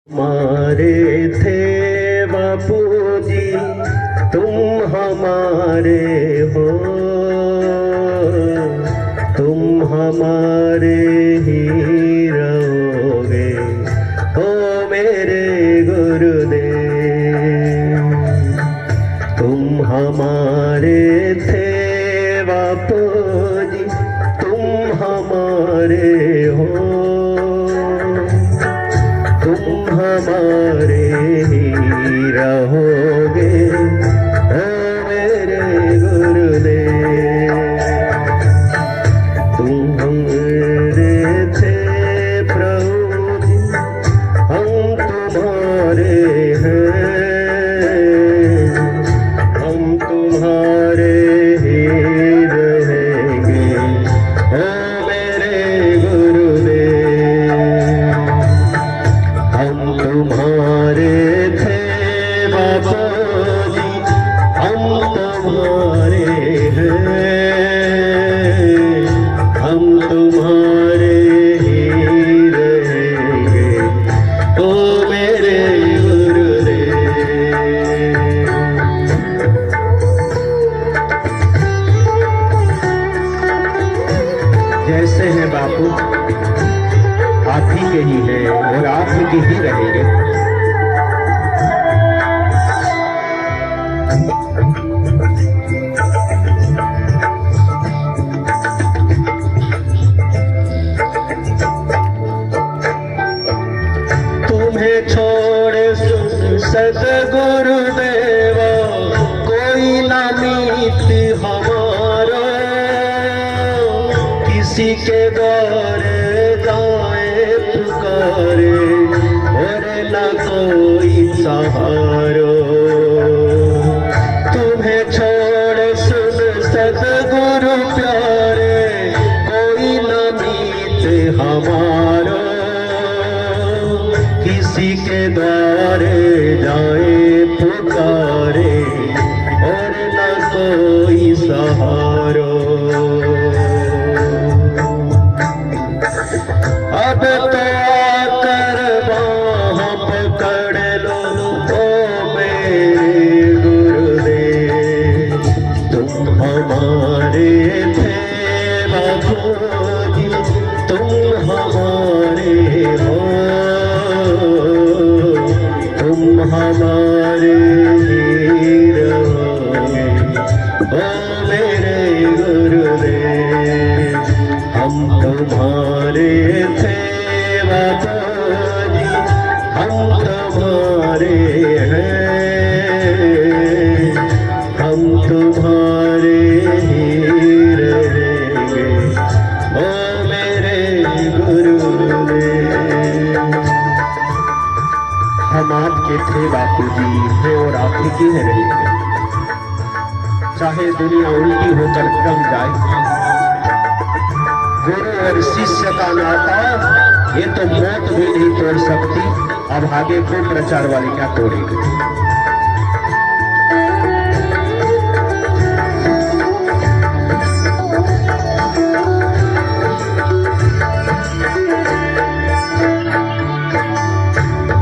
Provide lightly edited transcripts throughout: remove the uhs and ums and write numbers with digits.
हमारे थे बापू जी, तुम हमारे हो, तुम हमारे ही रहोगे, ओ मेरे गुरुदेव। तुम हमारे थे बापू जी, तुम हमारे हो, तुम हमारे ही रहोगे, ओ मेरे गुरुदेव। तुम हमारे थे प्रभु जी, हम तुम्हारे हैं, हम तुम्हारे ही रहेंगे, ओ मेरे गुरुदेव। हम तुम्हारे थे बाबा जी, हम तुम्हारे हैं, हम तुम्हारे ही रहेंगे, ओ मेरे गुरुदेव। जैसे हैं बापू आप ही के ही हैं और आप ही के ही रहेंगे। तुम्हें छोड़े सदगुरुदेव, कोई ना मीत हमारा, किसी के द्वारे जाए पुकारे और न कोई सहारो। तुम्हें छोड़ सुन सदगुरु प्यारे, कोई न मीत हमारो, किसी के द्वारे जाए पुकारे और न कोई सहारो। अब तो आकर बाह पकड़ लो, ओ मेरे गुरुदेव। तुम हमारे थे बाबू जी, तुम हमारे हो, तुम हमारे ही रहोगे, ओ मेरे गुरुदेव। हम तुम्हारे थे बाबा जी, हम तुम्हारे हैं, हम तुम्हारे ही रहेंगे, ओ मेरे गुरुदेव। हम आपके थे बापू जी हैं और आप ही के रहेंगे, चाहे दुनिया उल्टी होकर क्रम जाए। गुरु और शिष्य का नाता ये तो मौत भी नहीं तोड़ सकती, अब आगे को प्रचार वाली क्या तोड़ेगी।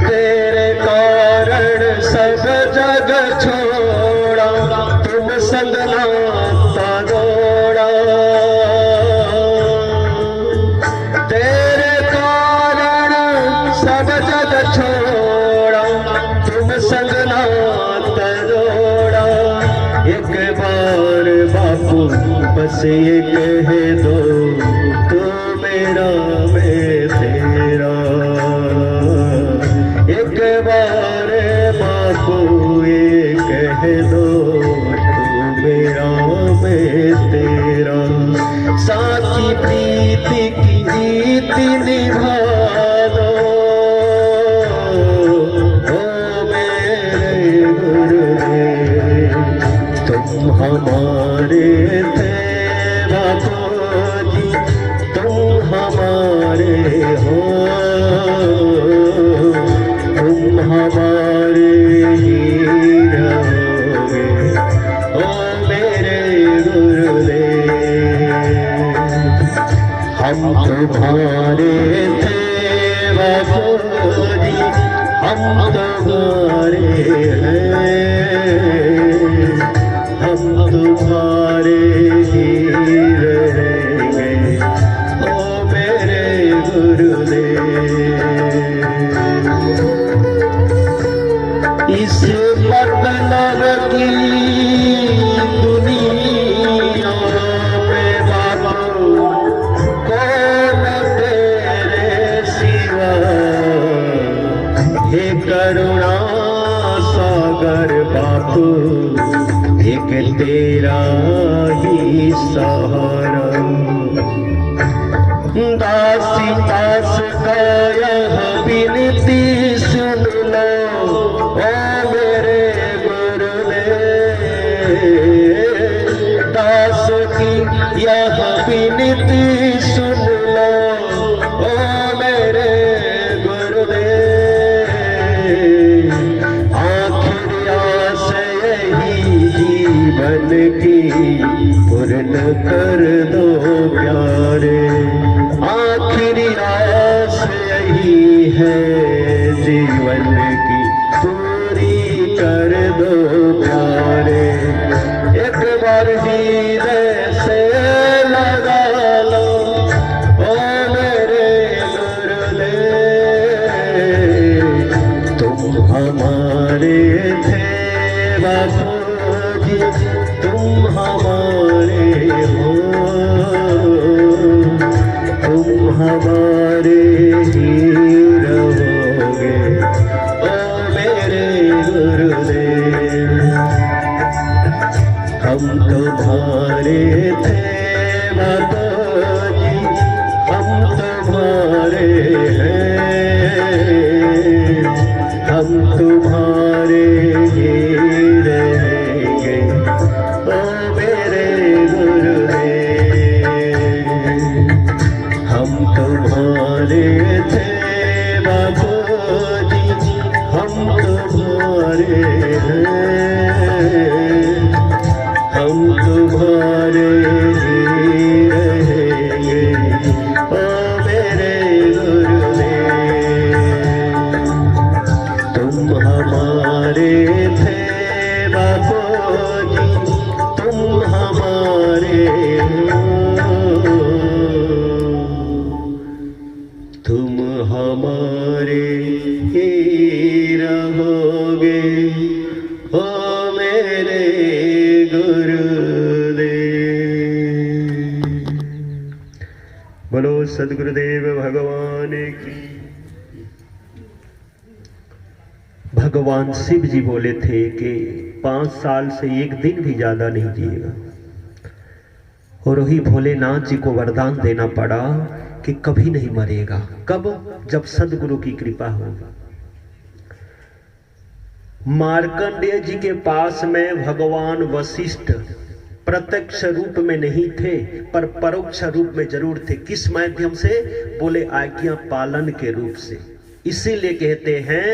तेरे कारण सब जग छोड़ा, तुम संग नाता जोड़ा। तेरे कारण सब जग छोड़ा, तुम संग नाता जोड़ा। एक बार बापू बस ये कह दो, तू मेरा मैं तेरा। एक बार बापू ये कह दो, तू मेरा मैं तेरा। साची प्रीति की रीति निभा दो, ओ मेरे गुरुदेव। तुम हमारे थे बापू जी, तुम हमारे हो, तुम हमारे ही रहोगे, ओ मेरे गुरुदेव। हम तुम्हारे थे बापू जी, हम तुम्हारे हैं, हम तुम्हारे ही रहेंगे, ओ मेरे गुरुदेव। इस मतलब की दुनिया में बाबू कौन तेरे सिवा, हे करुणा सागर बापू एक तेरा ही सहारा। दासी दास का यह विनती सुन लो, ओ मेरे गुरुदेव। दास की यह विनती सुन लो, ओ मेरे गुरुदेव। आखिर आस यही जीवन की पूर्ण कर दो प्यारे, आखिरी आस यही है जीवन की पूरी कर दो प्यारे। एक बार हृदय से लगा लो, ओ मेरे गुरुदेव। तुम हमारे थे बापूजी, तुम हमारे हो, तुम हमारे ही रहोगे, ओ मेरे गुरुदेव। हम तुम्हारे थे बापूजी, हम तुम्हारे हैं, हम तुम्हारे ही रहेंगे, ओ मेरे गुरुदेव। हम तुम्हारे थे बापूजी, हम तुम्हारे हैं, हम तुम्हारे ही रहेंगे, ओ मेरे गुरुदेव। तुम हमारे थे बापूजी, तुम हमारे हो, तुम हमारे ही रहोगे, ओ मेरे गुरुदेव। बोलो सद्गुरुदेव भगवान की। भगवान शिव जी बोले थे कि 5 साल से एक दिन भी ज्यादा नहीं जिएगा, और वही भोलेनाथ जी को वरदान देना पड़ा कि कभी नहीं मरेगा। कब? जब सदगुरु की कृपा होगी। मार्कंडेय जी के पास में भगवान वशिष्ठ प्रत्यक्ष रूप में नहीं थे, पर परोक्ष रूप में जरूर थे। किस माध्यम से? बोले आज्ञा पालन के रूप से। इसीलिए कहते हैं,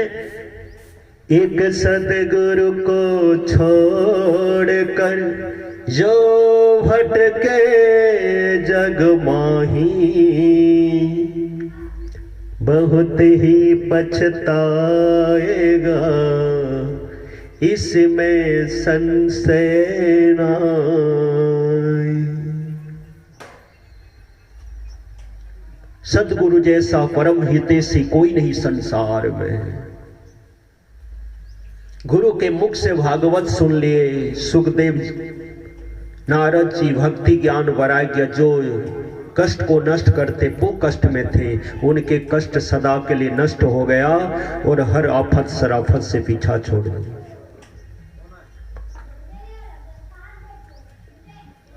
एक सदगुरु को छोड़कर जो भटके जग माही, बहुत ही पछताएगा, इसमें संशय नाहीं। सदगुरु जैसा परम हितैषी कोई नहीं संसार में। गुरु के मुख से भागवत सुन लिए सुखदेव नारद जी, भक्ति ज्ञान वैराग्य जो कष्ट को नष्ट करते वो कष्ट में थे, उनके कष्ट सदा के लिए नष्ट हो गया और हर आफत सराफत से पीछा छोड़ दिया।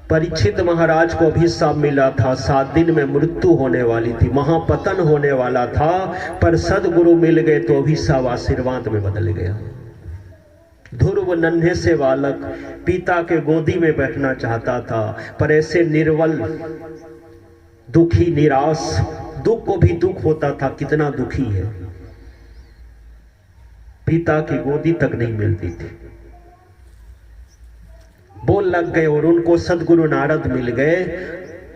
परीक्षित महाराज को अभिशाप मिला था, 7 दिन में मृत्यु होने वाली थी, महापतन होने वाला था, पर सदगुरु मिल गए तो अभिशाप आशीर्वाद में बदल गया। ध्रुव नन्हे से बालक पिता के गोदी में बैठना चाहता था, पर ऐसे निर्बल दुखी निराश, दुख को भी दुख होता था, कितना दुखी है, पिता की गोदी तक नहीं मिलती थी। बोल लग गए और उनको सदगुरु नारद मिल गए।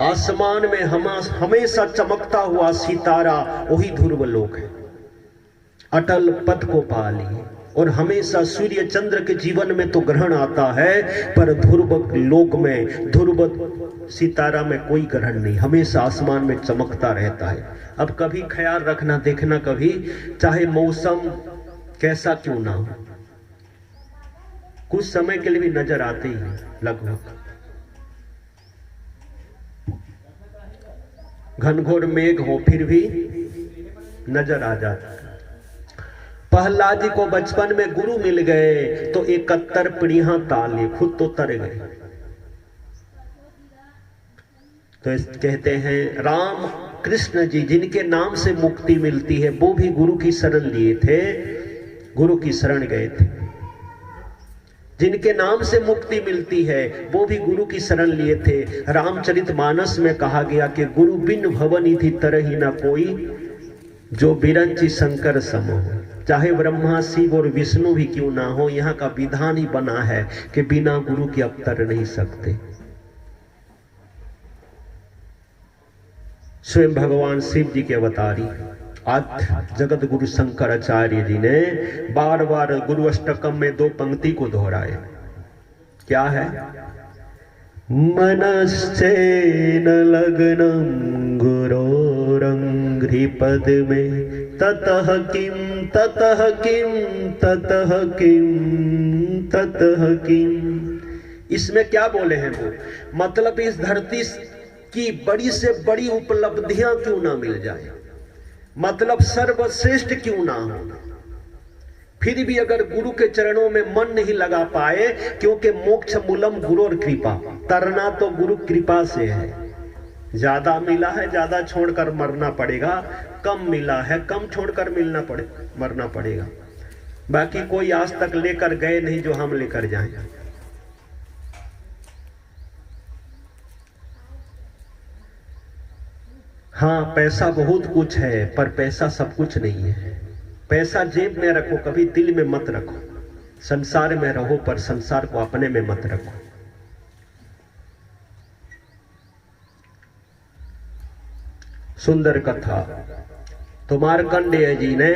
आसमान में हमेशा चमकता हुआ सितारा वही ध्रुव लोक है। अटल पद को पा लिए। और हमेशा सूर्य चंद्र के जीवन में तो ग्रहण आता है, पर ध्रुव लोक में, ध्रुव सितारा में कोई ग्रहण नहीं, हमेशा आसमान में चमकता रहता है। अब कभी ख्याल रखना, देखना कभी, चाहे मौसम कैसा क्यों ना हो, कुछ समय के लिए भी नजर आते ही लगभग। घनघोर मेघ हो फिर भी नजर आ जाता है। प्रहलाद जी को बचपन में गुरु मिल गए तो 71 पीढ़ियां ताली, खुद तो तर गए। तो कहते हैं राम कृष्ण जी जिनके नाम से मुक्ति मिलती है, वो भी गुरु की शरण लिए थे, गुरु की शरण गए थे। जिनके नाम से मुक्ति मिलती है वो भी गुरु की शरण लिए थे। रामचरितमानस में कहा गया कि गुरु बिन भवनिधि तरहि न कोई, जो बिरंची शंकर सम हो। चाहे ब्रह्मा शिव और विष्णु भी क्यों ना हो, यहाँ का विधान ही बना है कि बिना गुरु के अब तर नहीं सकते। स्वयं भगवान शिव जी के अवतारी आज जगत गुरु शंकराचार्य जी ने बार बार गुरु अष्टकम में 2 पंक्ति को दोहराए। क्या है? मनश्चेन लग्नं गुरोरंघ्रिपद में ततः किम ततः किम ततः किम ततः किम। इसमें क्या बोले हैं वो? मतलब इस धरती की बड़ी से बड़ी उपलब्धियां क्यों ना मिल जाए, मतलब सर्वश्रेष्ठ क्यों ना हो, फिर भी अगर गुरु के चरणों में मन नहीं लगा पाए, क्योंकि मोक्ष मूलम गुरोर कृपा, तरना तो गुरु कृपा से है। ज्यादा मिला है ज्यादा छोड़कर मरना पड़ेगा, कम मिला है कम छोड़कर मरना पड़ेगा। बाकी कोई आज तक लेकर गए नहीं जो हम लेकर जाएं। हाँ, पैसा बहुत कुछ है, पर पैसा सब कुछ नहीं है। पैसा जेब में रखो, कभी दिल में मत रखो। संसार में रहो पर संसार को अपने में मत रखो। सुंदर कथा। तो मार्कंडेय जी ने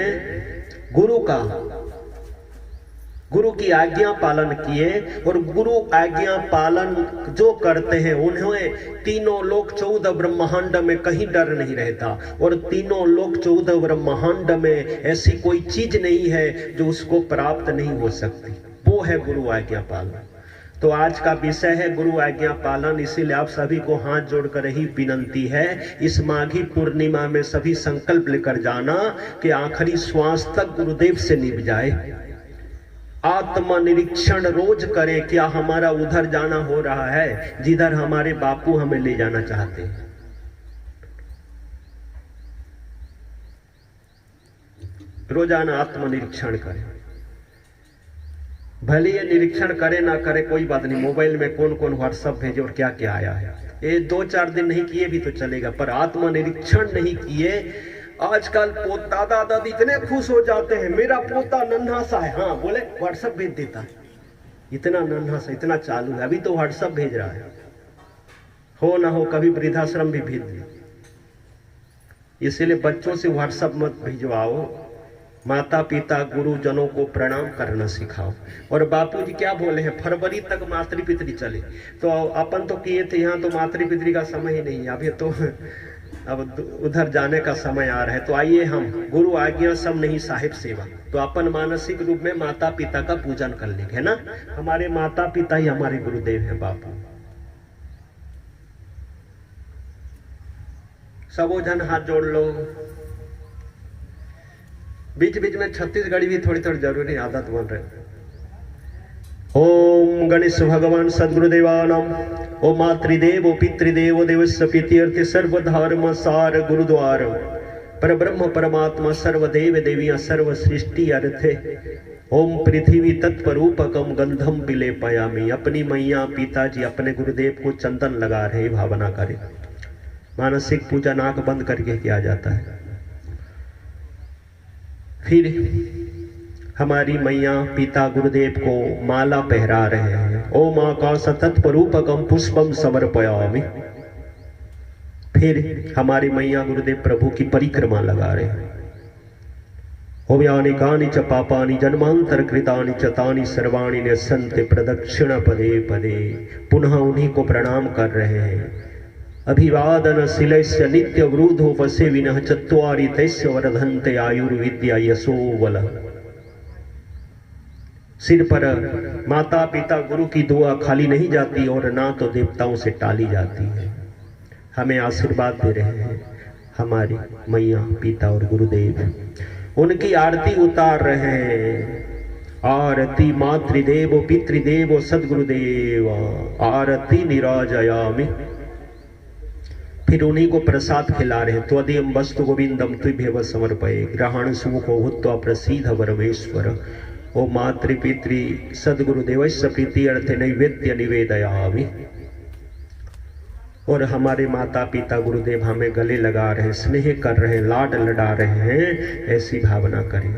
गुरु की आज्ञा पालन किए, और गुरु आज्ञा पालन जो करते हैं उन्हें तीनों लोक 14 ब्रह्मांड में कहीं डर नहीं रहता, और तीनों लोक 14 ब्रह्मांड में ऐसी कोई चीज नहीं है जो उसको प्राप्त नहीं हो सकती। वो है गुरु आज्ञा पालन। तो आज का विषय है गुरु आज्ञा पालन। इसीलिए आप सभी को हाथ जोड़कर ही विनंती है, इस माघी पूर्णिमा में सभी संकल्प लेकर जाना कि आखिरी श्वास तक गुरुदेव से निभ जाए। आत्मनिरीक्षण रोज करें, क्या हमारा उधर जाना हो रहा है जिधर हमारे बापू हमें ले जाना चाहते हैं। रोजाना आत्मनिरीक्षण करें। भले ये निरीक्षण करे ना करे कोई बात नहीं, मोबाइल में कौन कौन व्हाट्सएप भेजे और क्या क्या आया है, ये 2-4 दिन नहीं किए भी तो चलेगा, पर आत्मनिरीक्षण नहीं किए। आजकल दादा दादी इतने खुश हो जाते हैं, मेरा पोता नन्हा सा है, हाँ बोले व्हाट्सएप भेज देता है, इतना नन्हा सा, इतना चालू है, अभी तो व्हाट्सएप भेज रहा है। हो ना हो कभी वृद्धाश्रम भी भेज दे। इसलिए बच्चों से व्हाट्सएप मत भिजवाओ, माता पिता गुरुजनों को प्रणाम करना सिखाओ। और बापूजी क्या बोले हैं, फरवरी तक मातृपितृ चले, तो अपन तो किए थे, यहाँ तो मातृपितृ का समय ही नहीं है, अभी तो अब उधर जाने का समय आ रहा है। तो आइए हम गुरु आज्ञा सब नहीं साहिब सेवा, तो अपन मानसिक रूप में माता पिता का पूजन कर लेंगे, है ना। हमारे माता पिता ही हमारे गुरुदेव हैं। बापू सबो जन हाथ जोड़ लो। बीच बीच में छत्तीसगढ़ी भी थोड़ी थोड़ी जरूरी आदत बन रही। ओम गणेश भगवान सदगुरुदेवानम। ओ मातृदेव ओ पितृदेव देवस्य प्रीत्यर्थे सर्वधर्म सार गुरुद्वार पर ब्रह्म परमात्मा सर्वदेव देवियां सर्व सृष्टि अर्थे। ओम पृथ्वी तत्परूपकम गंधम विलेपयामि। अपनी मैया पिताजी अपने गुरुदेव को चंदन लगा रहे, भावना करें। मानसिक पूजा नाक बंद करके किया जाता है। फिर हमारी मैया पिता गुरुदेव को माला पहरा रहे हैं। ओम आकाश तत्परूपकम पुष्पम समर्पयामि। फिर हमारी मैया गुरुदेव प्रभु की परिक्रमा लगा रहे हैं। होम्यानिकानि च पापानि जन्मांतर कृतानि च तानि सर्वाणि निस्सन्ति प्रदक्षिण पदे पदे। पुनः उन्हीं को प्रणाम कर रहे हैं। अभिवादन शिलस्य नित्य वृद्धोपसे विनः चत्वारि तस्य वर्धन्ते आयुर्विद्या यशो बल। सिर पर माता पिता गुरु की दुआ खाली नहीं जाती और ना तो देवताओं से टाली जाती है। हमें आशीर्वाद दे रहे हैं हमारी मैया पिता और गुरुदेव, उनकी आरती उतार रहे हैं। आरती मातृदेव पितृदेव सदगुरुदेव आरती निराजयामि। फिर उन्हीं को प्रसाद खिला रहे हैं। त्वदीयं वस्तु गोविंदम तुभ्येव समर्पये ग्रहण सुमुखो भूत्वा प्रसीद परमेश्वर। ओ मातृपितृ सदगुरुदेवस्य प्रीति अर्थे नैवेद्य निवेदयामि। और हमारे माता पिता गुरुदेव हमें गले लगा रहे हैं, स्नेह कर रहे हैं, लाड लड़ा रहे हैं, ऐसी भावना करें।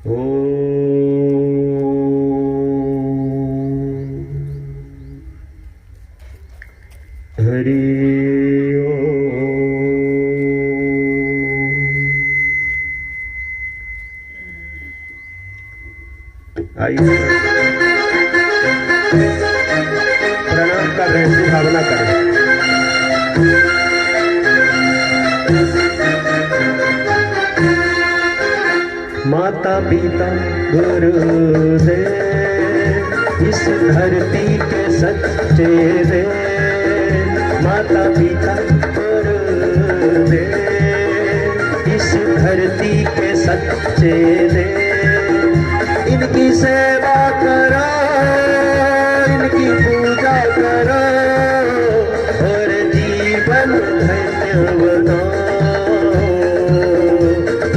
ओ हरि आइए प्रणाम कर रहे हैं, भावना करें। माता पिता गुरुदेव इस धरती के सच्चे रे। माता पिता गुरुदेव इस धरती के सच्चे रे। इनकी सेवा करो, इनकी पूजा करो और जीवन धन्य बनाओ।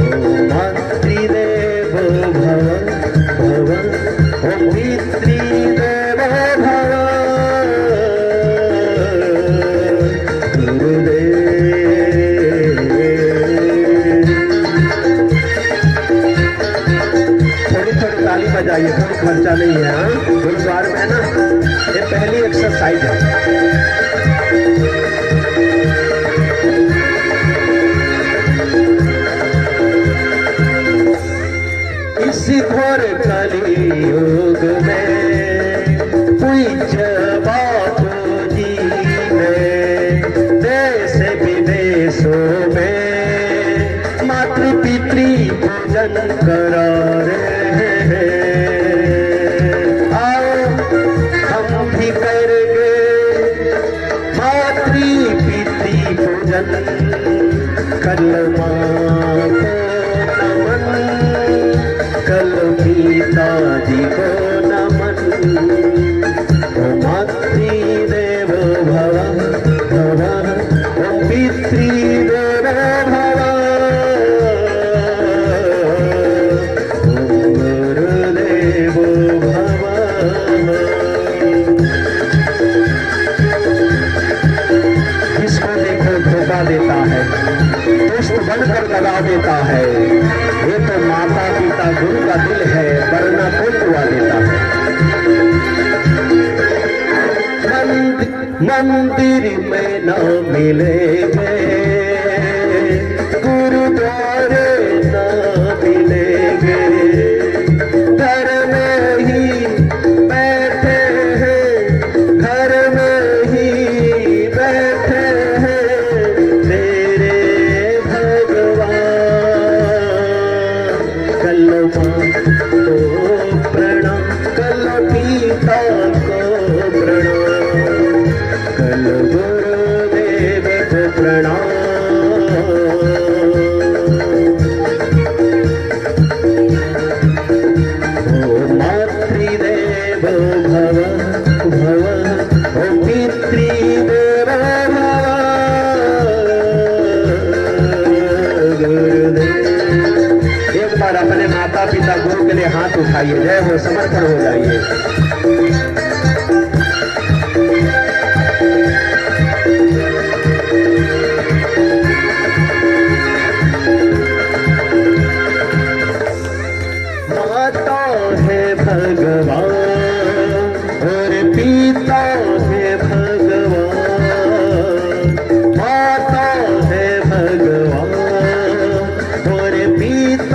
ओम मातृदेव भव भव, ओम पितृदेव भव गुरुदेव। ताली बजाइए, कोई खर्चा नहीं है। हाँ गुरुद्वार में है ना, ये पहली एक्सरसाइज है। इसी घोर कलियुग में पूज्य बापू जी ने देश विदेशों में मातृ पितृ पूजन करा रहे। कल माँ को नमन, कल पिताजी को नमन। ओ मातृदेव भव भव, ओ पितृदेव भव, ओ गुरुदेव भव। जिसको देखो धोखा देता है, दुष्ट बनकर लगा देता है। ये तो माता पिता गुरु का दिल है, वरना कोई दुआ देता है। मंदिर में न मिलेंगे, गुरुद्वारे न मिलेंगे, घर में ही बैठे हैं, घर में ही बैठे हैं तेरे भगवान। कलो माँ को प्रणाम, कलो पिता को प्रणाम, कलो गुरुदेव को प्रणाम। ओ मातृदेव भव भव, ओ पितृदेव भव गुरुदेव। एक बार अपने माता पिता गुरु के लिए हाथ उठाइए, जय हो, समर्पण हो जाइए। माता है भगवान और पिता है भगवान। माता है भगवान और पिता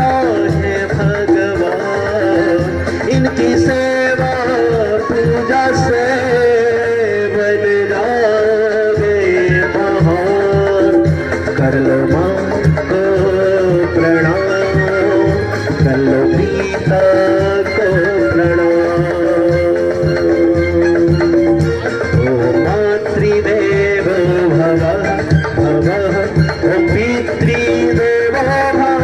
माता को प्रणाम। ओ मातृदेव भव भव ओ पितृदेव भव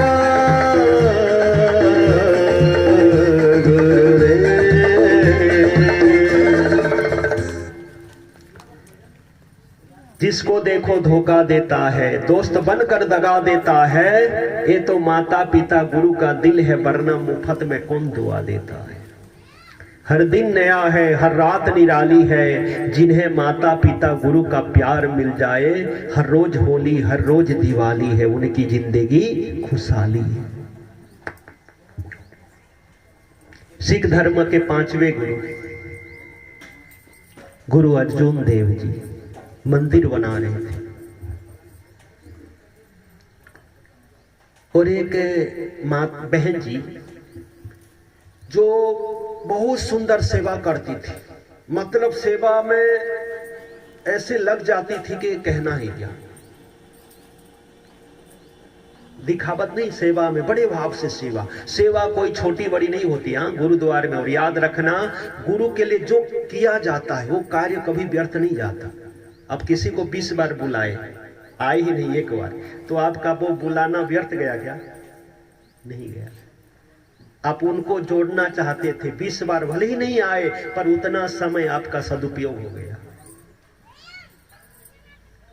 जिसको देखो धोखा देता है, दोस्त बनकर दगा देता है, ये तो माता पिता गुरु का दिल है, वरना मुफ्त में कौन दुआ देता है। हर दिन नया है, हर रात निराली है, जिन्हें माता पिता गुरु का प्यार मिल जाए, हर रोज होली हर रोज दिवाली है, उनकी जिंदगी खुशहाली है। सिख धर्म के 5वें गुरु गुरु अर्जुन देव जी मंदिर बना रहे थे और एक बहन जी जो बहुत सुंदर सेवा करती थी, मतलब सेवा में ऐसे लग जाती थी कि कहना ही क्या, दिखावत नहीं, सेवा में बड़े भाव से सेवा। सेवा कोई छोटी बड़ी नहीं होती। हाँ, गुरुद्वारे में, और याद रखना गुरु के लिए जो किया जाता है वो कार्य कभी व्यर्थ नहीं जाता। अब किसी को 20 बार बुलाए, आए ही नहीं एक बार, तो आपका वो बुलाना व्यर्थ गया क्या? नहीं गया। आप उनको जोड़ना चाहते थे, 20 बार भले ही नहीं आए, पर उतना समय आपका सदुपयोग हो गया।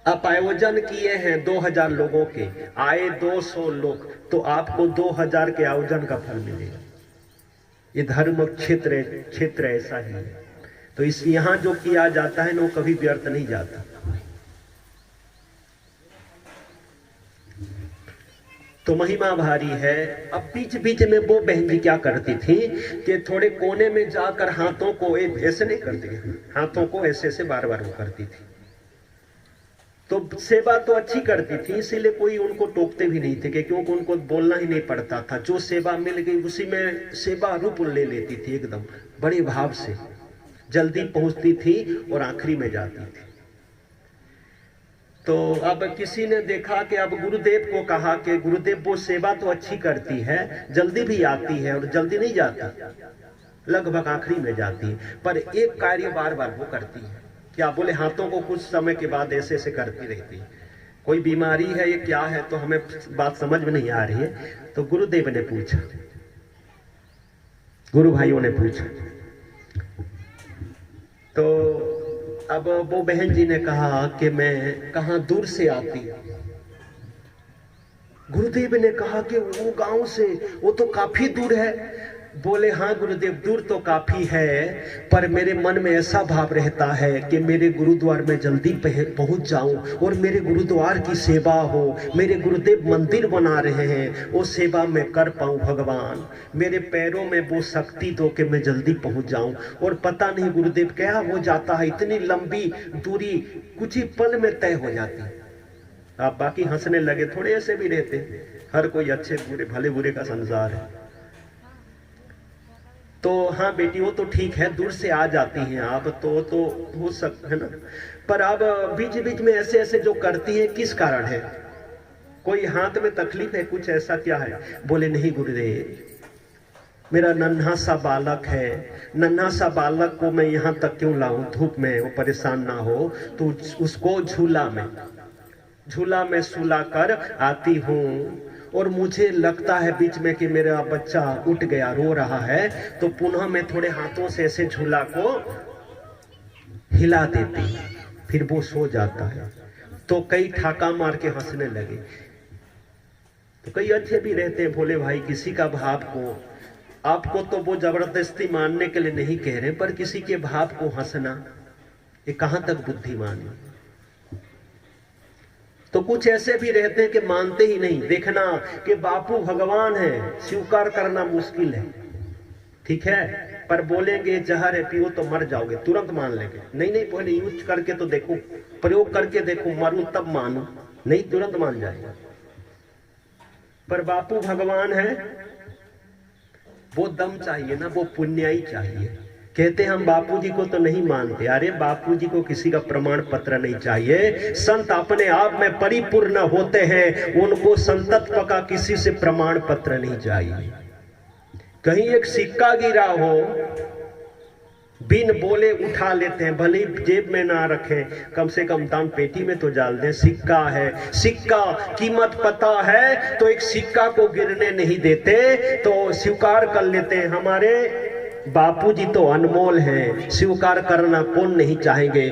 आप आयोजन किए हैं 2000 लोगों के, आए 200 लोग, तो आपको 2000 के आयोजन का फल मिलेगा। ये धर्म क्षेत्र ऐसा ही है। तो इस यहां जो किया जाता है ना, वो कभी व्यर्थ नहीं जाता। तो महिमा भारी है। अब बीच बीच में वो बहन जी क्या करती थी कि थोड़े कोने में जाकर हाथों को ऐसे नहीं करती, हाथों को ऐसे ऐसे बार बार वो करती थी। तो सेवा तो अच्छी करती थी, इसीलिए कोई उनको टोकते भी नहीं थे, क्योंकि उनको बोलना ही नहीं पड़ता था। जो सेवा मिल गई उसी में सेवा रूप ले लेती थी, एकदम बड़े भाव से जल्दी पहुंचती थी और आखिरी में जाती थी। तो अब किसी ने देखा कि अब गुरुदेव को कहा कि गुरुदेव वो सेवा तो अच्छी करती है, जल्दी भी आती है और जल्दी नहीं जाती, लगभग आखिरी में जाती है, पर एक कार्य बार बार वो करती है। क्या बोले? हाथों को कुछ समय के बाद ऐसे ऐसे करती रहती है। कोई बीमारी है, ये क्या है? तो हमें बात समझ में नहीं आ रही है। तो गुरुदेव ने पूछा, गुरु भाइयों ने पूछा, तो अब वो बहन जी ने कहा कि मैं कहाँ दूर से आती। गुरुदेव ने कहा कि वो गांव से, वो तो काफी दूर है। बोले हाँ गुरुदेव, दूर तो काफी है, पर मेरे मन में ऐसा भाव रहता है कि मेरे गुरुद्वार में जल्दी पहुंच जाऊं और मेरे गुरुद्वार की सेवा हो। मेरे गुरुदेव मंदिर बना रहे हैं, वो सेवा मैं कर पाऊं। भगवान मेरे पैरों में वो शक्ति दो कि मैं जल्दी पहुंच जाऊं। और पता नहीं गुरुदेव क्या हो जाता है, इतनी लंबी दूरी कुछ ही पल में तय हो जाती है। आप बाकी हंसने लगे, थोड़े ऐसे भी रहते, हर कोई अच्छे बुरे भले बुरे का संसार है। तो हाँ बेटी, वो तो ठीक है, दूर से आ जाती हैं आप, तो हो सकता है ना, पर अब बीच बीच में ऐसे ऐसे जो करती हैं, किस कारण है? कोई हाथ में तकलीफ है, कुछ ऐसा क्या है? बोले नहीं गुरुदेव, मेरा नन्हा सा बालक है, नन्हा सा बालक को मैं यहाँ तक क्यों लाऊं धूप में, वो परेशान ना हो, तो उसको झूला में सुला कर आती हूँ। और मुझे लगता है बीच में कि मेरा बच्चा उठ गया, रो रहा है, तो पुनः मैं थोड़े हाथों से ऐसे झूला को हिला देती, फिर वो सो जाता है। तो कई ठाका मार के हंसने लगे। तो कई अच्छे भी रहते हैं, बोले भाई किसी का भाव को, आपको तो वो जबरदस्ती मानने के लिए नहीं कह रहे, पर किसी के भाव को हंसना, ये कहां तक बुद्धिमानी। तो कुछ ऐसे भी रहते हैं कि मानते ही नहीं। देखना कि बापू भगवान है, स्वीकार करना मुश्किल है, ठीक है, पर बोलेंगे जहर है पियो तो मर जाओगे, तुरंत मान लेंगे। नहीं पहले यूज करके तो देखो, प्रयोग करके देखो, मरूं तब मानूं, नहीं तुरंत मान जाएगा। पर बापू भगवान है, वो दम चाहिए ना, वो पुण्याई चाहिए। कहते हम बापूजी को तो नहीं मानते, अरे बापूजी को किसी का प्रमाण पत्र नहीं चाहिए। संत अपने आप में परिपूर्ण होते हैं, उनको संतत्व का किसी से प्रमाण पत्र नहीं चाहिए। कहीं एक सिक्का गिरा हो, बिन बोले उठा लेते हैं, भले ही जेब में ना रखें, कम से कम दान पेटी में तो डाल दें। सिक्का है, सिक्का कीमत पता है तो एक सिक्का को गिरने नहीं देते, तो स्वीकार कर लेते हैं। हमारे बापूजी तो अनमोल हैं, स्वीकार करना कौन नहीं चाहेंगे।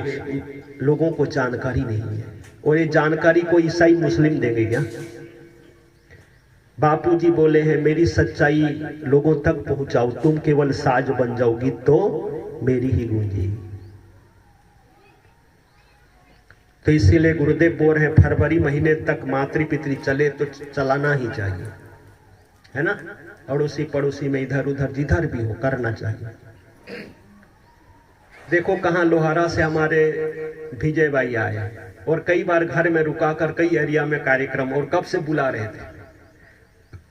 लोगों को जानकारी नहीं है, और ये जानकारी को ईसाई मुस्लिम देंगे क्या? बापूजी बोले हैं, मेरी सच्चाई लोगों तक पहुंचाओ, तुम केवल साज बन जाओगी तो मेरी ही गूंजेगी। तो इसीलिए गुरुदेव बोल रहे हैं, फरवरी महीने तक मातृ पितृ चले तो चलाना ही चाहिए, है ना। अड़ोसी पड़ोसी में इधर उधर जिधर भी हो करना चाहिए। देखो कहाँ लोहारा से हमारे विजय भाई आए, और कई बार घर में रुकाकर कई एरिया में कार्यक्रम, और कब से बुला रहे थे,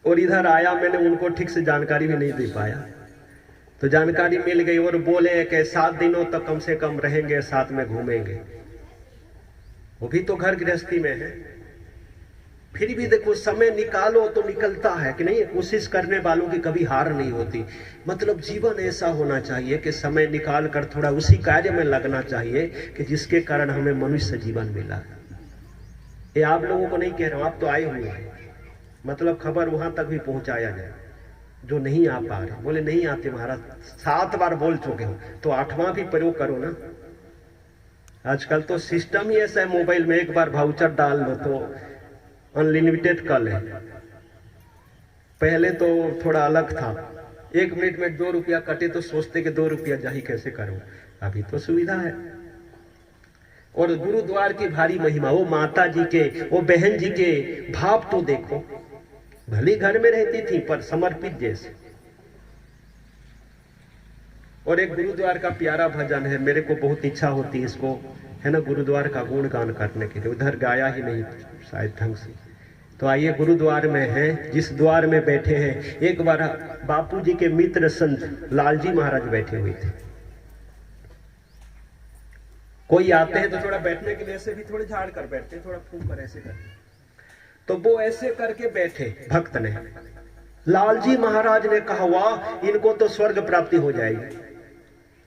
और इधर आया, मैंने उनको ठीक से जानकारी भी नहीं दे पाया, तो जानकारी मिल गई। और बोले कि 7 दिनों तक कम से कम रहेंगे, साथ में घूमेंगे। वो भी तो घर गृहस्थी में है, फिर भी देखो समय निकालो तो निकलता है कि नहीं। कोशिश करने वालों की कभी हार नहीं होती। मतलब जीवन ऐसा होना चाहिए कि समय निकाल कर थोड़ा उसी कार्य में लगना चाहिए कि जिसके कारण हमें मनुष्य जीवन मिला। ये आप लोगों को नहीं कह रहा हूं, आप तो आए हुए हैं, मतलब खबर वहां तक भी पहुंचाया जाए। जो नहीं आ पा रहे, बोले नहीं आते महाराज, 7 बार बोल चुके हो, तो 8वां भी प्रयोग करो ना। आजकल तो सिस्टम ही ऐसा है, मोबाइल में एक बार वाउचर डाल लो तो अनलिमिटेड कॉल है। पहले तो थोड़ा अलग था, 1 मिनट में 2 रुपया कटे तो सोचते कि 2 रुपया जाही कैसे करूं। अभी तो सुविधा है। और गुरुद्वार की भारी महिमा, वो माता जी के, वो बहन जी के भाव तो देखो, भले घर में रहती थी पर समर्पित जैसे। और एक गुरुद्वार का प्यारा भजन है, मेरे को बहुत इच्छा होती है इसको, है ना, गुरुद्वार का गुणगान करने के लिए। उधर गाया ही नहीं शायद ढंग से। तो आइए, गुरुद्वार में है, जिस द्वार में बैठे हैं, एक बार बापूजी के मित्र संत लालजी महाराज बैठे हुए थे। कोई आते हैं तो थोड़ा बैठने के लिए ऐसे भी थोड़े झाड़ कर बैठते हैं, थोड़ा फूंक कर ऐसे कर, तो वो ऐसे करके बैठे भक्त ने। लालजी महाराज ने कहा, वाह, इनको तो स्वर्ग प्राप्ति हो जाएगी।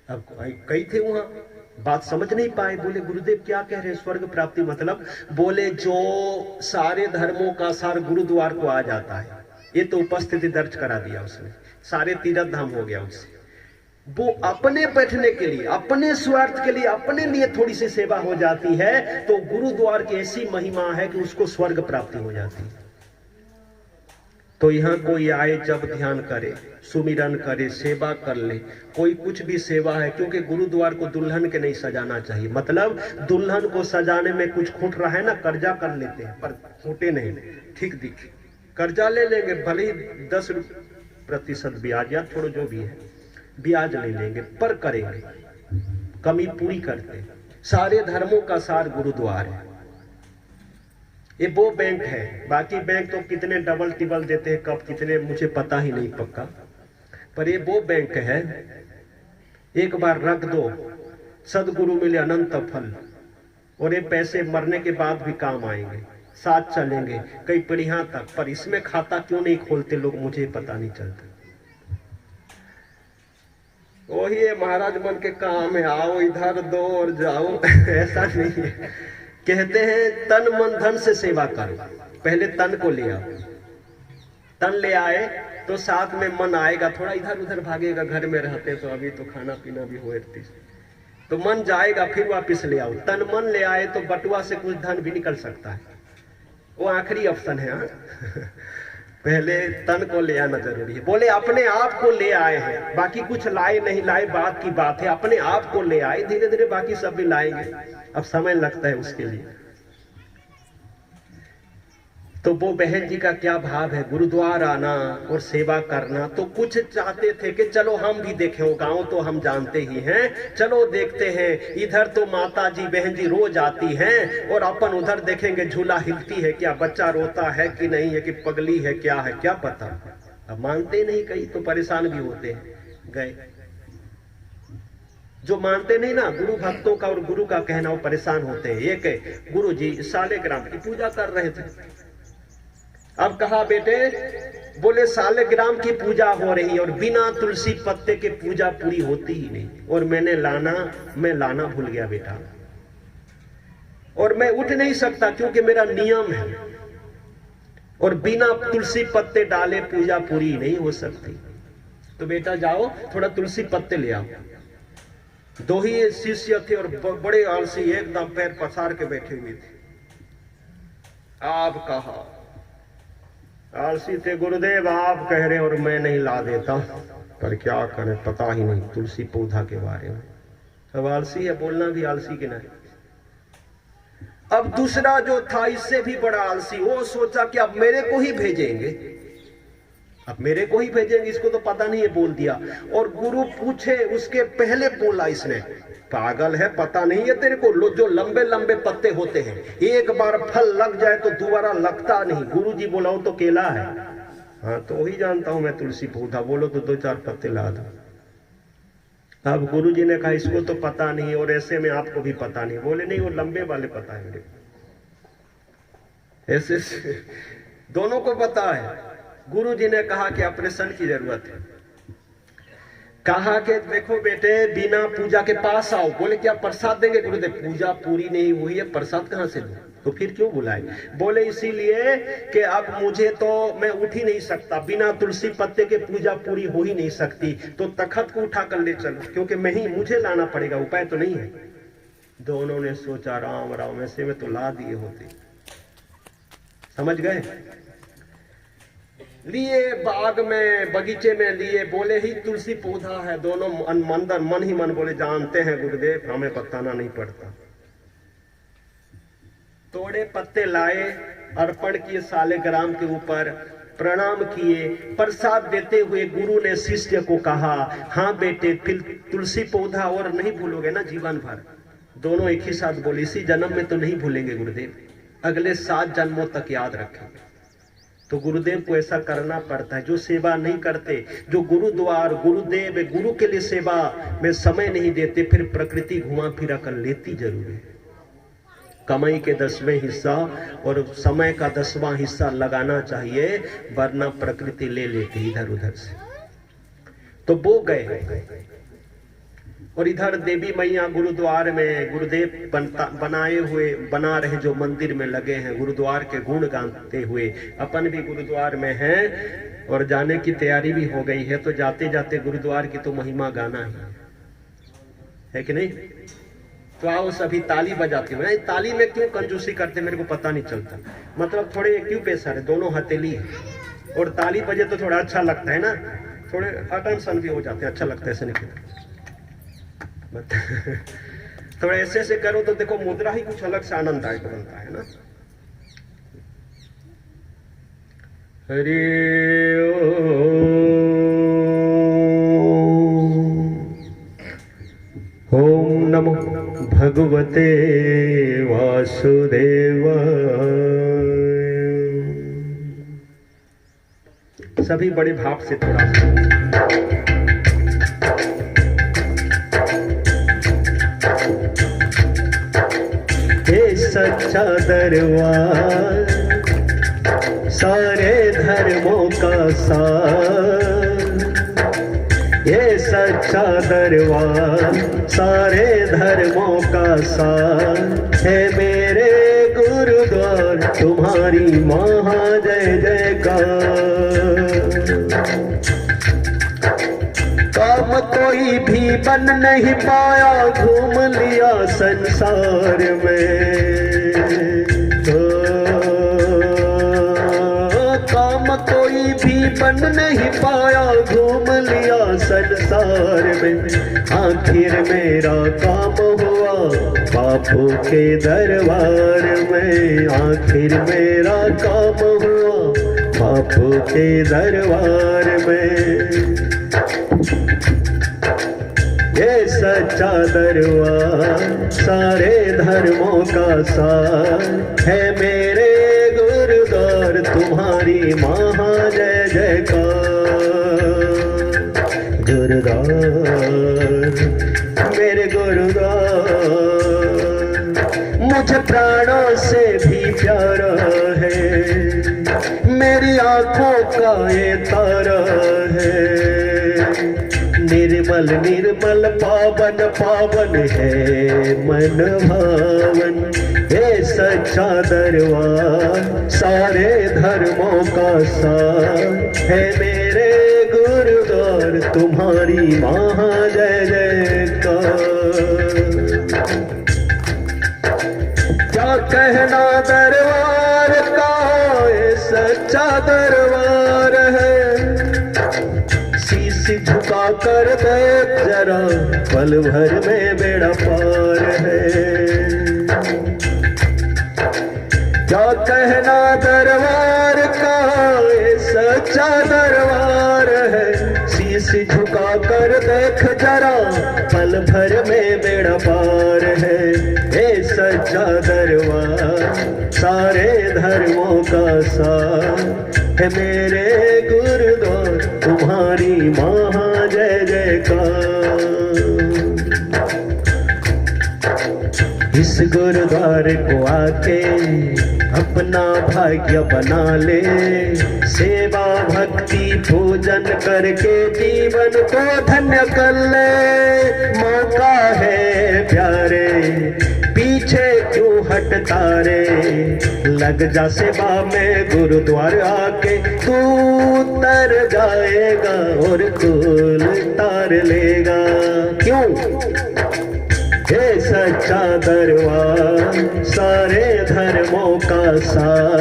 अब कई थे वहां, बात समझ नहीं पाए। बोले गुरुदेव क्या कह रहे हैं स्वर्ग प्राप्ति मतलब? बोले जो सारे धर्मों का सार गुरुद्वार को आ जाता है, ये तो उपस्थिति दर्ज करा दिया उसने, सारे तीर्थ धाम हो गया उससे। वो अपने बैठने के लिए, अपने स्वार्थ के लिए, अपने लिए थोड़ी सी सेवा हो जाती है, तो गुरुद्वार की ऐसी महिमा है कि उसको स्वर्ग प्राप्ति हो जाती है। तो यहाँ कोई आए जब ध्यान करे, सुमिरन करे, सेवा कर ले, कोई कुछ भी सेवा है, क्योंकि गुरुद्वार को दुल्हन के नहीं सजाना चाहिए। मतलब दुल्हन को सजाने में कुछ खूट रहा है ना, कर्जा कर लेते हैं पर खूटे नहीं, ठीक दिखे, कर्जा ले लेंगे, भले ही 10% ब्याज या थोड़ा जो भी है ब्याज ले लेंगे, पर करेंगे, कमी पूरी करते। सारे धर्मों का सार गुरुद्वार है। ये वो बैंक है, बाकी बैंक तो कितने डबल टिबल देते हैं, कब कितने मुझे पता ही नहीं पक्का, पर ये वो बैंक है, एक बार रख दो, सदगुरु मिले अनंत फल, और ये पैसे मरने के बाद भी काम आएंगे, साथ चलेंगे कई पीढ़ियां तक। पर इसमें खाता क्यों नहीं खोलते लोग, मुझे पता नहीं चलता। वही है महाराज मन के काम है, आओ इधर दो और जाओ ऐसा नहीं है। कहते हैं तन मन धन से सेवा करो, पहले तन को ले आओ, तन ले आए तो साथ में मन आएगा, थोड़ा इधर उधर भागेगा, घर में रहते तो अभी तो खाना पीना भी हो, तो मन जाएगा, फिर वापस ले आओ। तन मन ले आए तो बटुआ से कुछ धन भी निकल सकता है, वो आखिरी ऑप्शन है। पहले तन को ले आना जरूरी है। बोले अपने आप को ले आए हैं, बाकी कुछ लाए नहीं लाए बात की बात है, अपने आप को ले आए, धीरे धीरे बाकी सब भी लाएंगे, अब समय लगता है उसके लिए। तो वो बहन जी का क्या भाव है, गुरुद्वार आना और सेवा करना। तो कुछ चाहते थे कि चलो हम भी देखें, गांव तो हम जानते ही हैं, चलो देखते हैं, इधर तो माता जी बहन जी रोज आती हैं, और अपन उधर देखेंगे झूला हिलती है क्या, बच्चा रोता है कि नहीं है, कि पगली है क्या है, क्या पता। अब मानते नहीं, कई तो परेशान भी होते हैं। गए जो मानते नहीं ना, गुरु भक्तों का और गुरु का कहना, वो परेशान होते हैं। एक गुरु जी सालेग्राम की पूजा कर रहे थे, अब कहा बेटे बोले सालग्राम की पूजा हो रही और बिना तुलसी पत्ते के पूजा पूरी होती ही नहीं, और मैं लाना भूल गया बेटा, और मैं उठ नहीं सकता क्योंकि मेरा नियम है, और बिना तुलसी पत्ते डाले पूजा पूरी नहीं हो सकती। तो बेटा जाओ थोड़ा तुलसी पत्ते ले आओ। दो ही शिष्य थे और बड़े आलसी एकदम पैर पसार के बैठे हुए थे। आप कहा आलसी थे, गुरुदेव आप कह रहे और मैं नहीं ला देता, पर क्या करें पता ही नहीं तुलसी पौधा के बारे में। अब आलसी है, बोलना भी आलसी के नहीं। अब दूसरा जो था इससे भी बड़ा आलसी, वो सोचा कि अब मेरे को ही भेजेंगे, इसको तो पता नहीं है, बोल दिया। और गुरु पूछे उसके पहले बोला इसने, पागल है, पता नहीं है तेरे को जो लंबे लंबे पत्ते होते हैं एक बार फल लग जाए तो दोबारा लगता नहीं। गुरुजी बोला वो तो केला है। हाँ तो वही जानता हूं मैं तुलसी पौधा, बोलो तो 2-4 पत्ते ला दो। अब गुरुजी ने कहा इसको तो पता नहीं और ऐसे में आपको भी पता नहीं। बोले नहीं वो लंबे वाले पता है मेरे को, ऐसे दोनों को पता है। गुरुजी ने कहा कि ऑपरेशन की जरूरत है। कहा कि देखो बेटे बिना पूजा के पास आओ। बोले क्या प्रसाद देंगे? गुरुदेव पूजा पूरी नहीं हुई है, प्रसाद कहां से दूं? तो फिर क्यों बुलाए? बोले इसीलिए कि अब मुझे तो मैं उठ ही नहीं सकता, बिना तुलसी पत्ते के पूजा पूरी हो ही नहीं सकती, तो तखत को उठा कर ले चलो, क्योंकि मुझे लाना पड़ेगा, उपाय तो नहीं है। दोनों ने सोचा राम राम, ऐसे में तो ला दिए होते। समझ गए? लिए बाग में बगीचे में लिए, बोले ही तुलसी पौधा है। दोनों मन ही मन बोले जानते हैं गुरुदेव, हमें बताना नहीं पड़ता। तोड़े पत्ते लाए, अर्पण किए सालग्राम के ऊपर, प्रणाम किए। प्रसाद देते हुए गुरु ने शिष्य को कहा हाँ बेटे फिर तुलसी पौधा और नहीं भूलोगे ना जीवन भर? दोनों एक ही साथ बोले इसी जन्म में तो नहीं भूलेंगे गुरुदेव, अगले 7 जन्मों तक याद रखेंगे। तो गुरुदेव को ऐसा करना पड़ता है। जो सेवा नहीं करते, जो गुरुद्वार गुरुदेव गुरु के लिए सेवा में समय नहीं देते, फिर प्रकृति घुमा फिरा कर लेती जरूर है। कमाई के 10वें हिस्सा और समय का 10वां हिस्सा लगाना चाहिए, वरना प्रकृति ले लेती इधर उधर से। तो वो गए और इधर देवी मैया गुरुद्वार में गुरुदेव बना रहे जो मंदिर में लगे हैं, गुरुद्वार के गुण गाते हुए। अपन भी गुरुद्वार में हैं और जाने की तैयारी भी हो गई है, तो जाते जाते गुरुद्वार की तो महिमा गाना है कि नहीं? तो आओ सभी ताली बजाते हुए। ताली में क्यों कंजूसी करते मेरे को पता नहीं चलता, मतलब थोड़े एक्टिव पेशर है, दोनों हथेली है, और ताली बजे तो थोड़ा अच्छा लगता है ना, थोड़े अटेंशन भी हो जाते हैं, अच्छा लगता है ऐसे नहीं। थोड़ा ऐसे ऐसे करो तो देखो मुद्रा ही कुछ अलग से आनंददायक बनता है ना। हरि ओम नमो भगवते वासुदेवाय। सभी बड़े भाव से थोड़ा सा सच्चा दरबार सारे धर्मों का सार, ये सच्चा दरबार सारे धर्मों का सार है। मेरे गुरुद्वार तुम्हारी महा जय जयकार। काम कोई भी बन नहीं पाया, घूम लिया संसार में। काम कोई भी बन नहीं पाया, घूम लिया संसार में। आखिर मेरा काम हुआ बापू के दरबार में, आखिर मेरा काम हुआ बापू के दरबार में। ये सच्चा दरबार सारे धर्मों का सार है। मेरे गुरुद्वार तुम्हारी महा जय जयकार। गुरुद्वार मेरे गुरुद्वार मुझे प्राणों से भी प्यारा है। मेरी लाखों का ये तारा है, निर्मल निर्मल पावन पावन है मन भावन, ये सच्चा दरबार सारे धर्मों का सार है मेरे गुरुद्वार, तुम्हारी महा जय जयकार। क्या कहना दरबार का, ये सच्चा दरबार है, शीश झुका कर देख जरा पल भर में बेड़ा पार है। क्या कहना दरबार का, ये सच्चा दरबार है, शीश झुका कर देख जरा पल भर में बेड़ा पार है, ये सच्चा दरबार सारे धर्मों का सार है मेरे गुरुद्वार, तुम्हारी महा जय जयकार। इस गुरुद्वारे को आके अपना भाग्य बना ले, सेवा भक्ति पूजन करके जीवन को धन्य कर ले। मौका है प्यारे, पीछे क्यों हटता रे, लग जा सेवा में गुरुद्वारे आके, तू तर जाएगा और कुल तार लेगा। क्यों? ये सच्चा दरबार सारे धर्मों का सार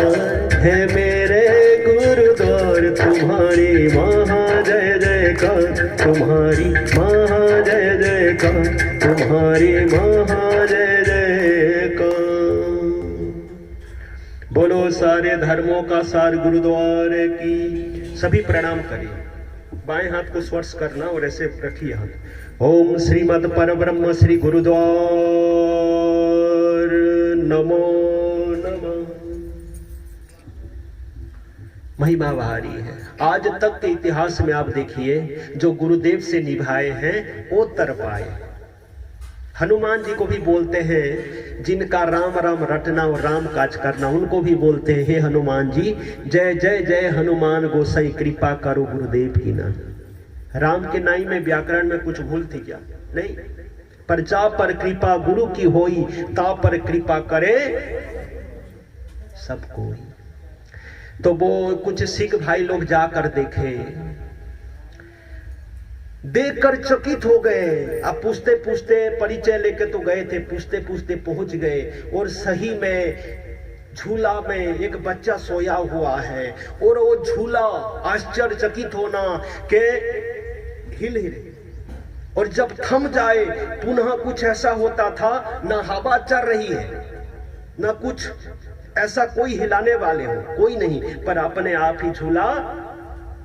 है मेरे गुरुद्वार, तुम्हारी महा जय जयकार, तुम्हारी महा जय जयकार, तुम्हारी महा जय जयकार। बोलो सारे धर्मों का सार गुरुद्वारे की। सभी प्रणाम करिए, बाएं हाथ को स्पर्श करना और ऐसे रखिए हाथ। ओम श्रीमद परब्रह्म श्री गुरुद्वार नमो नमः। महिमा भारी है। आज तक के इतिहास में आप देखिए, जो गुरुदेव से निभाए हैं वो तर पाए। हनुमान जी को भी बोलते हैं, जिनका राम राम रटना और राम काज करना, उनको भी बोलते हैं हे हनुमान जी जय जय जय हनुमान गोसाई, कृपा करो गुरुदेव की ना। राम के नाई में व्याकरण में कुछ भूल थी क्या? नहीं। पर जा पर कृपा गुरु की होई, ता पर कृपा करे सब कोई। तो वो कुछ सिख भाई लोग जाकर देखे, देखकर चकित हो गए। अब पूछते पूछते परिचय लेके तो गए थे, पूछते पूछते पहुंच गए और सही में झूला में एक बच्चा सोया हुआ है और वो झूला आश्चर्यचकित होना के हिल और जब थम जाए पुनः कुछ ऐसा होता था, ना हवा चल रही है ना कुछ ऐसा कोई हिलाने वाले हो, कोई नहीं, पर अपने आप ही झूला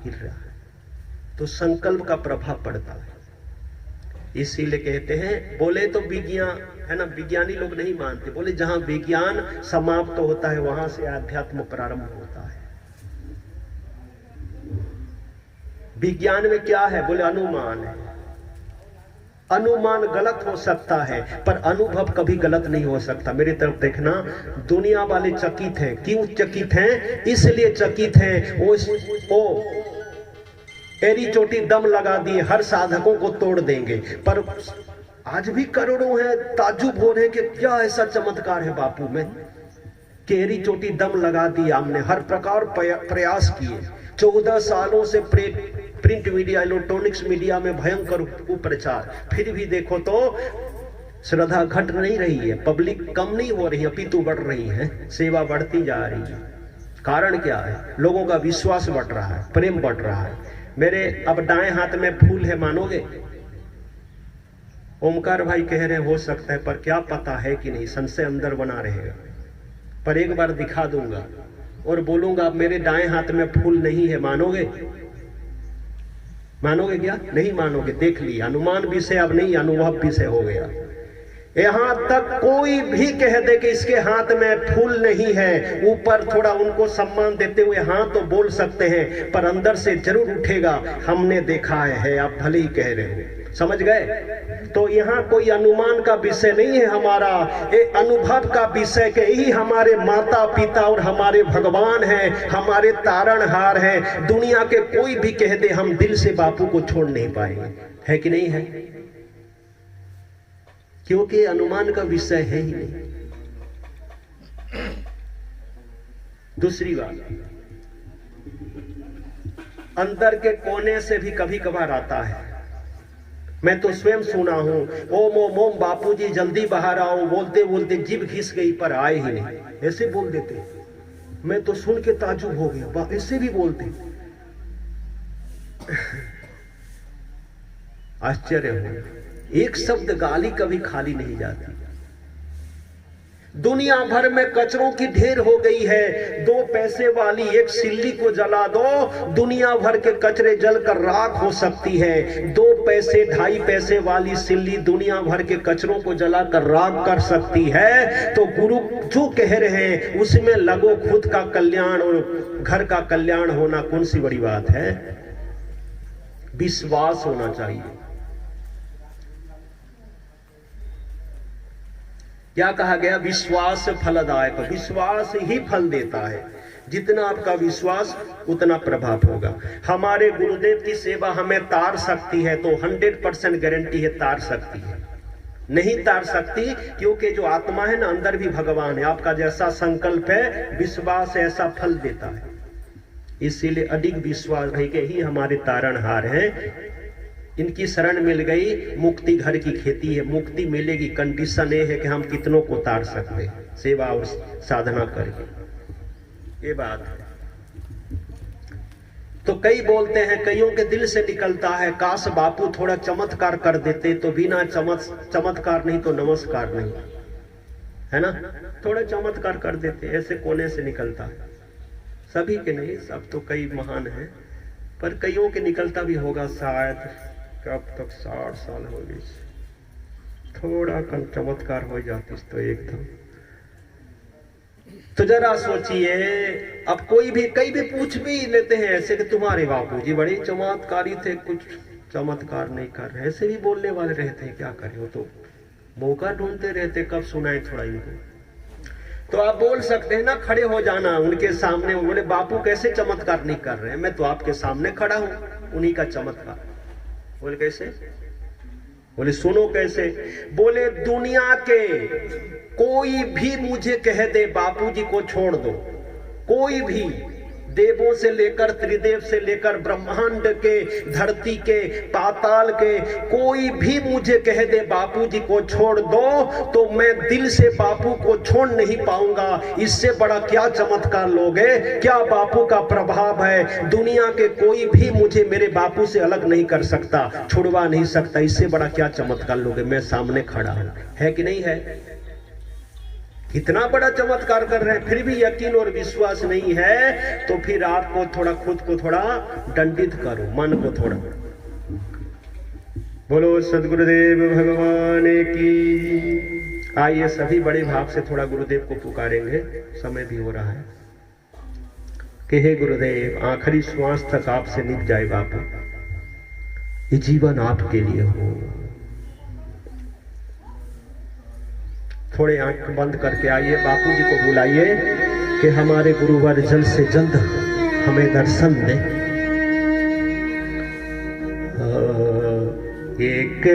हिल रहा है। तो संकल्प का प्रभाव पड़ता है। इसीलिए कहते हैं, बोले तो विज्ञान है ना, विज्ञानी लोग नहीं मानते, बोले जहां विज्ञान समाप्त होता है वहां से आध्यात्म प्रारंभ होता है। विज्ञान में क्या है? बोले अनुमान है। अनुमान गलत हो सकता है पर अनुभव कभी गलत नहीं हो सकता। मेरी तरफ देखना, दुनिया वाले चकित हैं। क्यों चकित हैं? इसलिए चकित हैं वो एरी चोटी दम लगा दिए, हर साधकों को तोड़ देंगे। पर आज भी करोड़ों हैं ताज्जुब हो रहे कि क्या ऐसा चमत्कार है बापू में, केरी चोटी दम लगा दिया हमने, हर प्रकार प्रयास किए। 14 सालों से प्रिंट मीडिया, इलेक्ट्रॉनिक्स मीडिया में भयंकर कुप्रचार, फिर भी देखो तो श्रद्धा घट नहीं रही है, पब्लिक कम नहीं हो रही है, अपितु बढ़ रही है, सेवा बढ़ती जा रही है। कारण क्या है? लोगों का विश्वास बढ़ रहा है, प्रेम बढ़ रहा है। मेरे अब दाएं हाथ में फूल है, मानोगे? ओमकार भाई कह रहे हो सकता है, पर क्या पता है कि नहीं, संशय अंदर बना रहेगा। पर एक बार दिखा दूंगा और बोलूंगा अब मेरे दाएं हाथ में फूल नहीं है, मानोगे? मानोगे क्या? नहीं मानोगे। देख लिया, अनुमान विषय अब नहीं, अनुभव विषय हो गया। यहां तक कोई भी कह दे कि इसके हाथ में फूल नहीं है, ऊपर थोड़ा उनको सम्मान देते हुए हाँ तो बोल सकते हैं, पर अंदर से जरूर उठेगा हमने देखा है, आप भले ही कह रहे हो। समझ गए? तो यहाँ कोई अनुमान का विषय नहीं है हमारा, ये अनुभव का विषय के ही हमारे माता पिता और हमारे भगवान हैं, हमारे तारणहार हैं। दुनिया के कोई भी कह दे हम दिल से बापू को छोड़ नहीं पाएंगे, है कि नहीं है? क्योंकि अनुमान का विषय है ही नहीं। दूसरी बात, अंदर के कोने से भी कभी कभार आता है। मैं तो स्वयं सुना हूं, ओम ओम ओम बापूजी जल्दी बाहर आओ, बोलते बोलते जीभ घिस गई पर आए ही नहीं, ऐसे बोल देते। मैं तो सुन के ताजुब हो गया, ऐसे भी बोलते। आश्चर्य हो, एक शब्द गाली कभी खाली नहीं जाती। दुनिया भर में कचरों की ढेर हो गई है। 2 पैसे वाली एक सिल्ली को जला दो, दुनिया भर के कचरे जलकर राख हो सकती है। 2 पैसे 2.5 पैसे वाली सिल्ली दुनिया भर के कचरों को जलाकर राख कर सकती है। तो गुरु जो कह रहे हैं उसमें लगो, खुद का कल्याण और घर का कल्याण होना कौन सी बड़ी बात है? विश्वास होना चाहिए। क्या कहा गया? विश्वास फलदायक, विश्वास ही फल देता है। जितना आपका विश्वास उतना प्रभाव होगा। हमारे गुरुदेव की सेवा हमें तार सकती है तो 100% गारंटी है तार सकती है। नहीं तार सकती, क्योंकि जो आत्मा है ना, अंदर भी भगवान है। आपका जैसा संकल्प है, विश्वास ऐसा फल देता है। इसीलिए अधिक विश्वास है कि ही हमारे तारणहार हैं। इनकी शरण मिल गई, मुक्ति घर की खेती है। मुक्ति मिलेगी, कंडीशन ये है कि हम कितनों को तार सकते हैं सेवा और साधना करके। ये बात है। तो कई बोलते हैं, कईयों के दिल से निकलता है, काश बापू थोड़ा चमत्कार कर देते, तो बिना चमत्कार नहीं तो नमस्कार नहीं, है ना? थोड़ा चमत्कार कर देते, ऐसे कोने से निकलता है। सभी के नहीं, सब तो कई महान हैं, पर कईयों के निकलता भी होगा शायद। कब तक 60 साल हो गई, थोड़ा कम चमत्कार हो जाती तो एकदम। तो जरा सोचिए, अब कई भी पूछ भी लेते हैं ऐसे कि तुम्हारे बापूजी बड़े चमत्कारी थे, कुछ चमत्कार नहीं कर रहे, ऐसे भी बोलने वाले रहते हैं। क्या करें, वो तो मौका ढूंढते रहते कब सुनाए थोड़ा इनको। तो आप बोल सकते हैं ना, खड़े हो जाना उनके सामने। बोले बापू कैसे चमत्कार नहीं कर रहे हैं? मैं तो आपके सामने खड़ा हूं, उन्हीं का चमत्कार। बोले कैसे? बोले सुनो कैसे। बोले दुनिया के कोई भी मुझे कह दे बापूजी को छोड़ दो, कोई भी, देवों से लेकर त्रिदेव से लेकर ब्रह्मांड के, धरती के, पाताल के, कोई भी मुझे कह दे बापूजी को छोड़ दो, तो मैं दिल से बापू को छोड़ नहीं पाऊंगा। इससे बड़ा क्या चमत्कार लोगे? क्या बापू का प्रभाव है? दुनिया के कोई भी मुझे मेरे बापू से अलग नहीं कर सकता, छुड़वा नहीं सकता। इससे बड़ा क्या चमत्कार लोगे? मैं सामने खड़ा हूं, है कि नहीं है? कितना बड़ा चमत्कार कर रहे हैं, फिर भी यकीन और विश्वास नहीं है। तो फिर आपको थोड़ा, खुद को थोड़ा दंडित करो, मन को थोड़ा। बोलो सदगुरुदेव भगवान की। आइए सभी बड़े भाव से थोड़ा गुरुदेव को पुकारेंगे, समय भी हो रहा है। कि हे गुरुदेव, आखिरी श्वास तक आपसे निभ जाए बापू, ये जीवन आपके लिए हो। थोड़े आंख बंद करके आइए, बापूजी को बुलाइए कि हमारे गुरुवर जल्द से जल्द हमें दर्शन दे। एक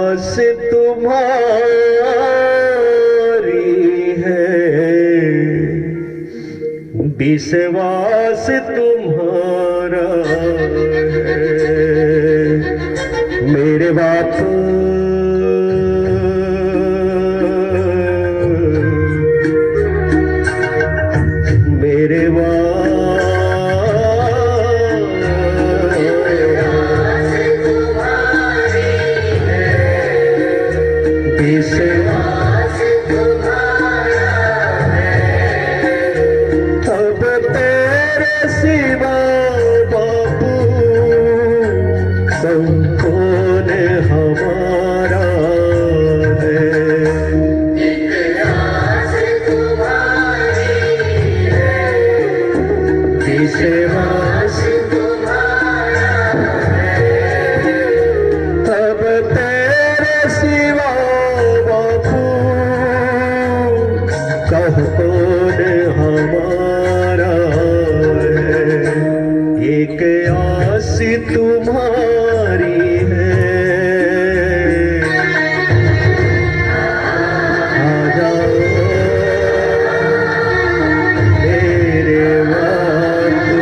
आस तुम्हारी है, विश्वास तुम्हारा है। मेरे बापू तुम्हारी है। आ जाओ मेरे बापू।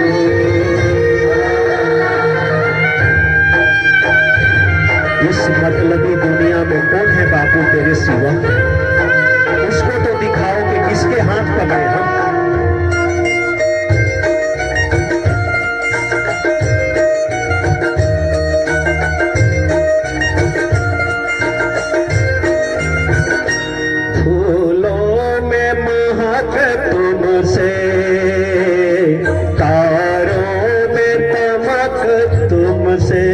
इस मतलबी दुनिया में कौन है बापू तेरे सिवा? उसको तो दिखाओ कि किसके हाथ पकड़े हम। फूलों में महक तुमसे, तारों में चमक तुमसे।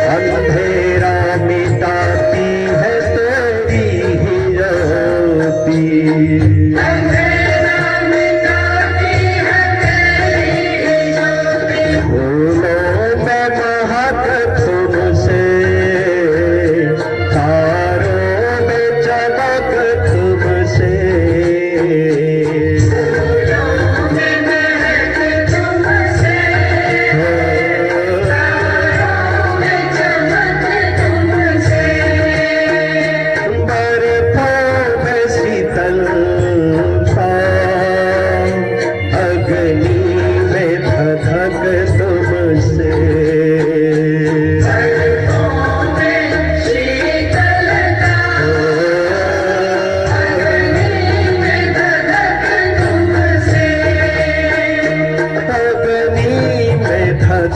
अंधेरा मिटाती है तेरी ही ज्योति। फूलों में महक तुमसे, तारों में चमक तुमसे।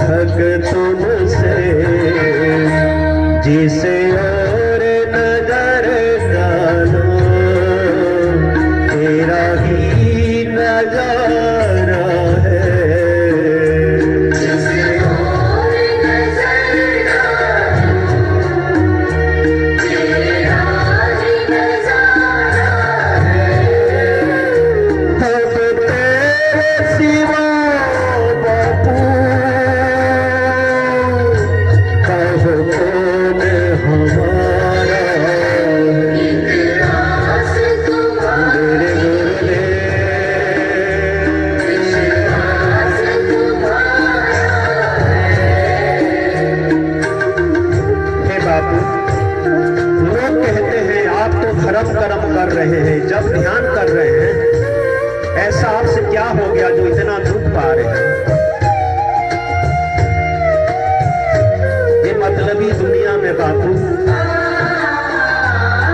धक तुमसे जिसे और नजर जाना, तेरा ही नजारा है। जिसे और नजर जाना, तेरा ही नजारा है। अब तेरे सिवा बापू धर्म कर्म कर रहे हैं, जब ध्यान कर रहे हैं, ऐसा आपसे क्या हो गया जो इतना दुख पा रहे हैं? ये मतलबी दुनिया में बापू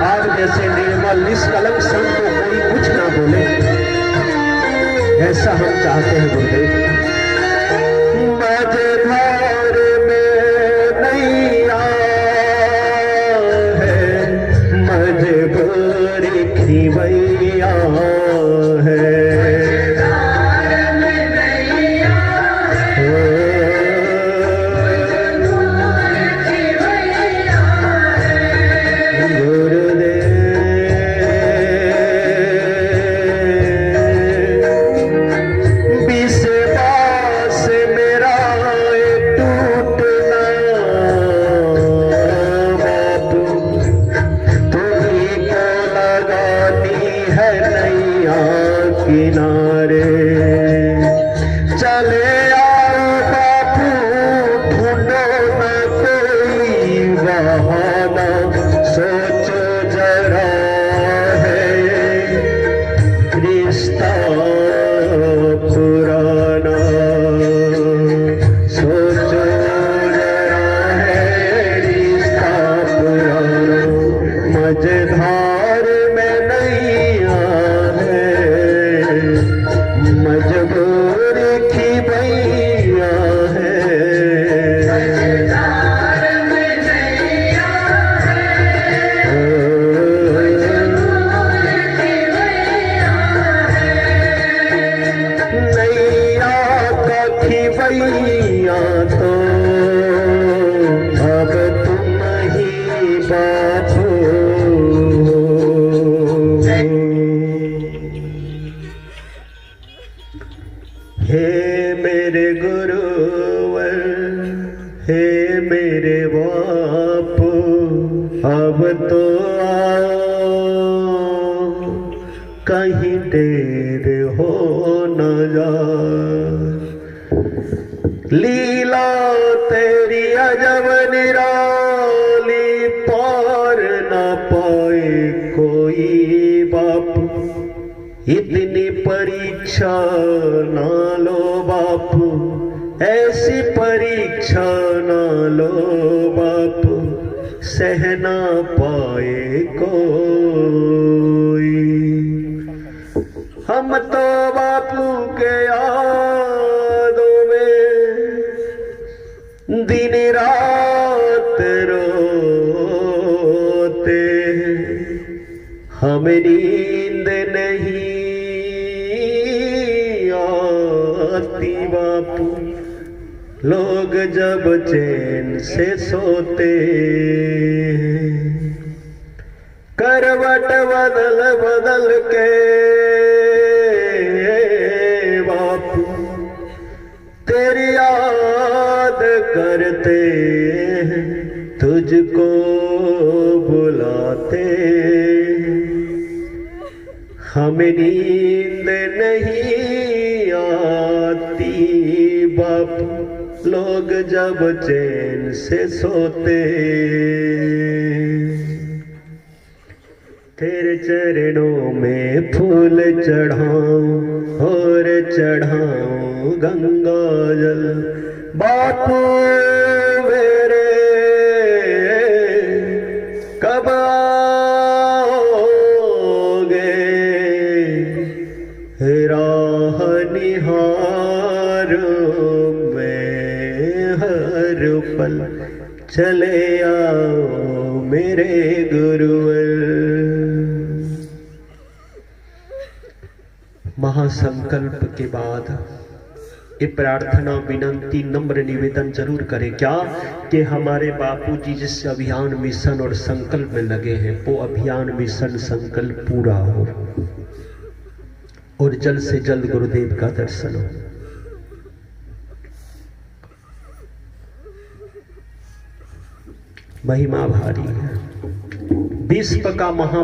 आप जैसे निर्मल निष्कलंक संत को कोई कुछ ना बोले, ऐसा हम चाहते हैं गुरुदेव। मझधार में नैया मजबूरी खिवैया है। गुरुदेव विश्वास मेरा एक अब तो आओ कहीं देर हो न जाए। लीला तेरी अजब निराली पार न पाए कोई बापू। इतनी परीक्षा ना लो बापू, ऐसी परीक्षा ना लो बापू, सहना पाए कोई। हम तो बापू के यादों में दिन रात रोते हैं। हमें नींद नहीं आती बापू, लोग जब चैन से सोते। करवट बदल बदल के बापू तेरी याद करते हैं, तुझको बुलाते। हमें नींद नहीं आती बापू, लोग जब चैन से सोते। तेरे चरणों में फूल चढ़ाऊं और चढ़ाऊं गंगा जल बापू मेरे, कब आओगे राह निहारूं मैं हर पल, चले आओ मेरे गुरुवर। महासंकल्प के बाद ये प्रार्थना विनंती नम्र निवेदन जरूर करें क्या कि हमारे बापूजी जिस अभियान मिशन और संकल्प में लगे हैं वो अभियान मिशन संकल्प पूरा हो और जल्द से जल्द गुरुदेव का दर्शन हो। महिमा भारी है। विश्व का महा